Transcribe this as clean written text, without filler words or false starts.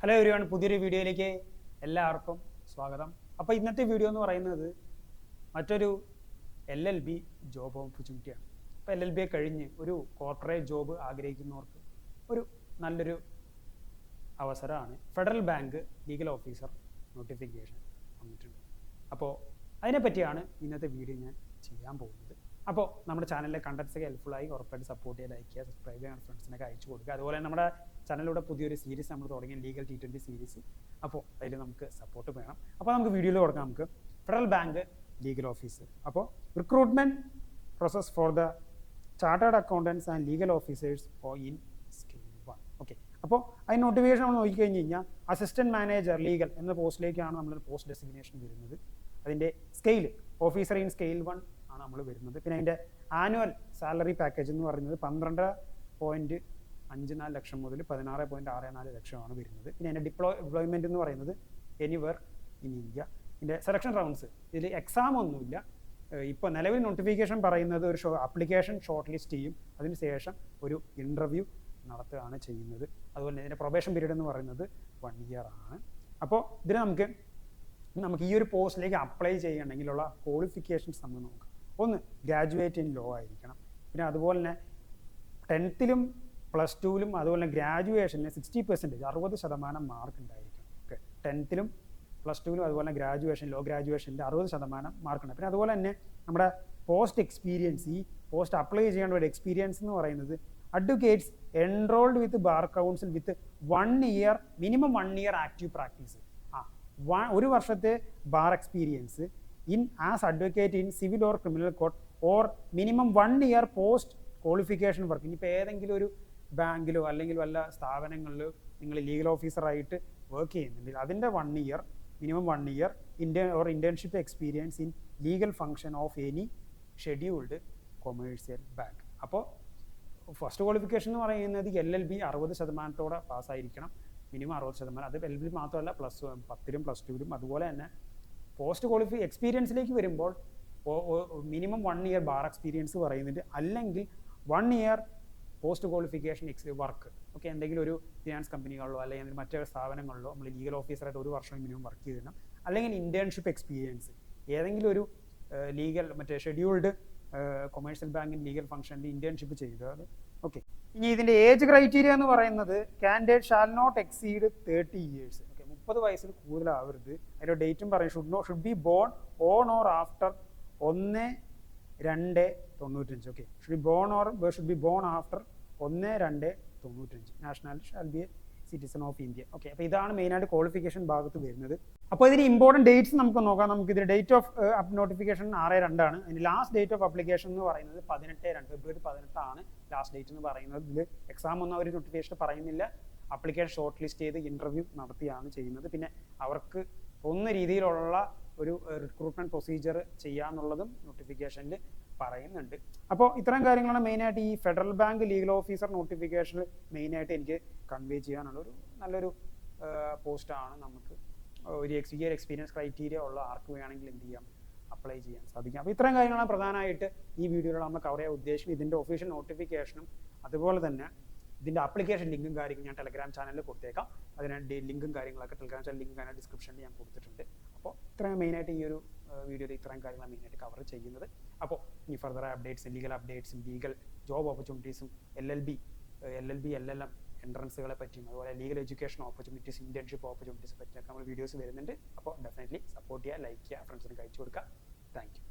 Hello everyone, പുതിയൊരു വീഡിയോയിലേക്ക് എല്ലാവർക്കും സ്വാഗതം. അപ്പോൾ ഇന്നത്തെ വീഡിയോ എന്ന് പറയുന്നത് മറ്റൊരു LLB ജോബ് ഓപ്പർച്യൂണിറ്റിയാണ്. അപ്പോൾ LLB കഴിഞ്ഞ് ഒരു കോർപ്പറേറ്റ് ജോബ് ആഗ്രഹിക്കുന്നവർക്ക് ഒരു നല്ലൊരു അവസരമാണ്. Federal bank legal officer notification വന്നിട്ടുണ്ട്. അപ്പോൾ അതിനെപ്പറ്റിയാണ് ഇന്നത്തെ വീഡിയോ ഞാൻ ചെയ്യാൻ പോകുന്നത്. അപ്പോൾ നമ്മുടെ ചാനലിലെ കണ്ടൻസൊക്കെ ഹെൽപ്ഫുള്ളായി ഉറപ്പായിട്ട് സപ്പോർട്ട് ചെയ്യുക, ലൈക്ക് ചെയ്യുക, സബ്സ്ക്രൈബ് ചെയ്യാൻ ഫ്രണ്ട്സിനൊക്കെ അയച്ചു കൊടുക്കുക. അതുപോലെ നമ്മുടെ ചാനലിലൂടെ പുതിയൊരു സീരീസ് നമ്മൾ തുടങ്ങിയ ലീഗൽ T20 സീരീസ്. അപ്പോൾ അതിൽ നമുക്ക് സപ്പോർട്ട് വേണം. അപ്പോൾ നമുക്ക് വീഡിയോയിൽ തുടങ്ങാം. നമുക്ക് ഫെഡറൽ ബാങ്ക് ലീഗൽ ഓഫീസർ. അപ്പോൾ recruitment process for the chartered accountants and legal officers in scale 1. Okay, അപ്പോൾ അതിന് നോട്ടിഫിക്കേഷൻ നമ്മൾ നോക്കിക്കഴിഞ്ഞ് കഴിഞ്ഞാൽ അസിസ്റ്റൻറ്റ് മാനേജർ ലീഗൽ എന്ന പോസ്റ്റിലേക്കാണ് നമ്മളൊരു പോസ്റ്റ് ഡെസിഗ്നേഷൻ വരുന്നത്. അതിൻ്റെ സ്കെയിൽ ഓഫീസർ ഇൻ സ്കെയിൽ 1 ആണ് നമ്മൾ വരുന്നത്. പിന്നെ അതിൻ്റെ ആനുവൽ സാലറി പാക്കേജ് എന്ന് പറയുന്നത് 12.54 ലക്ഷം മുതൽ 16.64 ലക്ഷമാണ് വരുന്നത്. പിന്നെ അതിൻ്റെ ഡിപ്ലോയ്മെൻറ്റ് എന്ന് പറയുന്നത് എനിവർ ഇൻ ഇന്ത്യ. ഇതിൻ്റെ സെലക്ഷൻ റൗണ്ട്സ് ഇതിൽ എക്സാം ഒന്നുമില്ല. ഇപ്പോൾ നിലവിൽ നോട്ടിഫിക്കേഷൻ പറയുന്നത് ഒരു ആപ്ലിക്കേഷൻ ഷോർട്ട് ലിസ്റ്റ് ചെയ്യും, അതിനുശേഷം ഒരു ഇൻ്റർവ്യൂ നടത്തുകയാണ് ചെയ്യുന്നത്. അതുപോലെ തന്നെ ഇതിൻ്റെ പ്രൊബേഷൻ പീരീഡ് എന്ന് പറയുന്നത് 1 ഇയർ ആണ്. അപ്പോൾ ഇതിന് നമുക്ക് ഈ ഒരു പോസ്റ്റിലേക്ക് അപ്ലൈ ചെയ്യണമെങ്കിലുള്ള ക്വാളിഫിക്കേഷൻസ് നമുക്ക് നോക്കാം. ഒന്ന്, ഗ്രാജുവേറ്റ് ഇൻ ലോ ആയിരിക്കണം. പിന്നെ അതുപോലെ തന്നെ 10th-ലും +2-ലും അതുപോലെ തന്നെ ഗ്രാജുവേഷനിൽ 60%, 60% മാർക്ക് ഉണ്ടായിരിക്കണം. ഓക്കെ, 10th-ലും +2-ലും അതുപോലെ തന്നെ ഗ്രാജുവേഷൻ ലോ ഗ്രാജുവേഷനിൽ 60% മാർക്ക് ഉണ്ട്. പിന്നെ അതുപോലെ തന്നെ നമ്മുടെ പോസ്റ്റ് എക്സ്പീരിയൻസ്, ഈ പോസ്റ്റ് അപ്ലൈ ചെയ്യേണ്ട ഒരു എക്സ്പീരിയൻസ് എന്ന് പറയുന്നത് അഡ്വക്കേറ്റ്സ് എൻറോൾഡ് വിത്ത് ബാർ കൗൺസിൽ വിത്ത് 1 year minimum 1 year active practice. ഒരു വർഷത്തെ bar experience in as advocate in civil or criminal court or minimum 1 year post qualification work. ഇനിയിപ്പോൾ ഏതെങ്കിലും ഒരു ബാങ്കിലോ അല്ലെങ്കിൽ വല്ല സ്ഥാപനങ്ങളിലോ നിങ്ങൾ ലീഗൽ ഓഫീസറായിട്ട് വർക്ക് ചെയ്യുന്നുണ്ടെങ്കിൽ അതിൻ്റെ 1 year minimum 1 year internship experience in legal function of any scheduled commercial bank. അപ്പോൾ first qualification എന്ന് പറയുന്നത് LLB 60% പാസ്സായിരിക്കണം, മിനിമം 60%. അത് LLB മാത്രമല്ല, +10-ലും +2-ലും. അതുപോലെ തന്നെ പോസ്റ്റ് എക്സ്പീരിയൻസിലേക്ക് വരുമ്പോൾ മിനിമം 1 ഇയർ ബാർ എക്സ്പീരിയൻസ് പറയുന്നുണ്ട്, അല്ലെങ്കിൽ 1 year post qualification work. Okay, എന്തെങ്കിലും ഒരു ഫിനാൻസ് കമ്പനികളിലോ അല്ലെങ്കിൽ മറ്റു സ്ഥാപനങ്ങളിലോ നമ്മൾ ലീഗൽ ഓഫീസറായിട്ട് 1 വർഷം മിനിമം വർക്ക് ചെയ്തിടണം. അല്ലെങ്കിൽ ഇന്റേൺഷിപ്പ് എക്സ്പീരിയൻസ് ഏതെങ്കിലും ഒരു ലീഗൽ ഷെഡ്യൂൾഡ് കൊമേഴ്സ്യൽ ബാങ്കിൻ ലീഗൽ ഫംഗ്ഷനിൽ ഇന്റേൺഷിപ്പ് ചെയ്തത്. ഓക്കെ, ഇനി ഇതിൻ്റെ ഏജ് ക്രൈറ്റീരിയ എന്ന് പറയുന്നത് candidate shall not exceed 30 years. Okay, 30 വയസ്സിൽ കൂടുതലാവരുത്. അതിൻ്റെ ഡേറ്റും പറയും should be born on or after 1/2/95. Okay, should be born after 1/2/95. Nationality shall be a citizen of India. Okay, അപ്പോൾ ഇതാണ് മെയിനായിട്ട് ക്വാളിഫിക്കേഷൻ ഭാഗത്ത് വരുന്നത്. അപ്പോൾ ഇതിന് ഇമ്പോർട്ടൻറ്റ് ഡേറ്റ്സ് നമുക്ക് നോക്കാം. നമുക്ക് ഇതിന് ഡേറ്റ് ഓഫ് നോട്ടിഫിക്കേഷൻ 6/2 ആണ്. അതിന് ലാസ്റ്റ് ഡേറ്റ് ഓഫ് അപ്ലിക്കേഷൻ എന്ന് പറയുന്നത് 18/2 ഫെബ്രുവരി 18 ആണ് ലാസ്റ്റ് ഡേറ്റ് എന്ന് പറയുന്നത്. ഇതിൽ എക്സാം ഒന്നും അവർ നോട്ടിഫിക്കേഷൻ പറയുന്നില്ല. അപ്ലിക്കേഷൻ ഷോർട്ട് ലിസ്റ്റ് ചെയ്ത് ഇൻ്റർവ്യൂ നടത്തിയാണ് ചെയ്യുന്നത്. പിന്നെ അവർക്ക് രീതിയിലുള്ള ഒരു റിക്രൂട്ട്മെൻറ്റ് പ്രൊസീജിയർ ചെയ്യാന്നുള്ളതും നോട്ടിഫിക്കേഷനിൽ പറയുന്നുണ്ട്. അപ്പോൾ ഇത്തരം കാര്യങ്ങളാണ് മെയിനായിട്ട് ഈ ഫെഡറൽ ബാങ്ക് ലീഗൽ ഓഫീസർ നോട്ടിഫിക്കേഷനിൽ മെയിനായിട്ട് എനിക്ക് കൺവേ ചെയ്യാനുള്ള നല്ലൊരു പോസ്റ്റാണ്. നമുക്ക് ഒരു എക്സ്പീരിയൻസ് ക്രൈറ്റീരിയ ഉള്ള ആർക്ക് വേണമെങ്കിൽ എന്ത് ചെയ്യാം, അപ്ലൈ ചെയ്യാൻ സാധിക്കും. അപ്പോൾ ഇത്തരം കാര്യങ്ങളാണ് പ്രധാനമായിട്ട് ഈ വീഡിയോയിൽ നമ്മൾ കവർ ചെയ്യാൻ ഉദ്ദേശിക്കുന്നത്. ഇതിൻ്റെ ഒഫീഷ്യൽ നോട്ടിഫിക്കേഷനും അതുപോലെ തന്നെ ഇതിൻ്റെ ആപ്ലിക്കേഷൻ ലിങ്കും കാര്യങ്ങളും ഞാൻ ടെലഗ്രാം ചാനലിൽ കൊടുത്തേക്കാം. അതിന് ലിങ്കും കാര്യങ്ങളൊക്കെ ടെലഗ്രാം ചാനൽ ലിങ്കും കാര്യങ്ങൾ ഡിസ്ക്രിപ്ഷനിൽ ഞാൻ കൊടുത്തിട്ടുണ്ട്. അപ്പോൾ ഇത്രയും മെയിനായിട്ട് ഈ ഒരു വീഡിയോയിൽ ഇത്രയും കാര്യങ്ങളാണ് മെയിനായിട്ട് കവർ ചെയ്യുന്നത്. അപ്പോൾ ഇനി ഫർദർ അപ്ഡേറ്റ്സും ലീഗൽ ജോബ് ഓപ്പർച്യൂണിറ്റീസും LLB LLM എൻട്രൻസുകളെ പറ്റിയും അതുപോലെ legal education opportunities, internship opportunities പറ്റിയൊക്കെ നമ്മൾ വീഡിയോസ് വരുന്നുണ്ട്. അപ്പോൾ ഡെഫിനറ്റ്ലി സപ്പോർട്ട് ചെയ്യുക, ലൈക്ക് ചെയ്യുക, ഫ്രണ്ട്സിന് അയച്ചു കൊടുക്കുക. Thank you.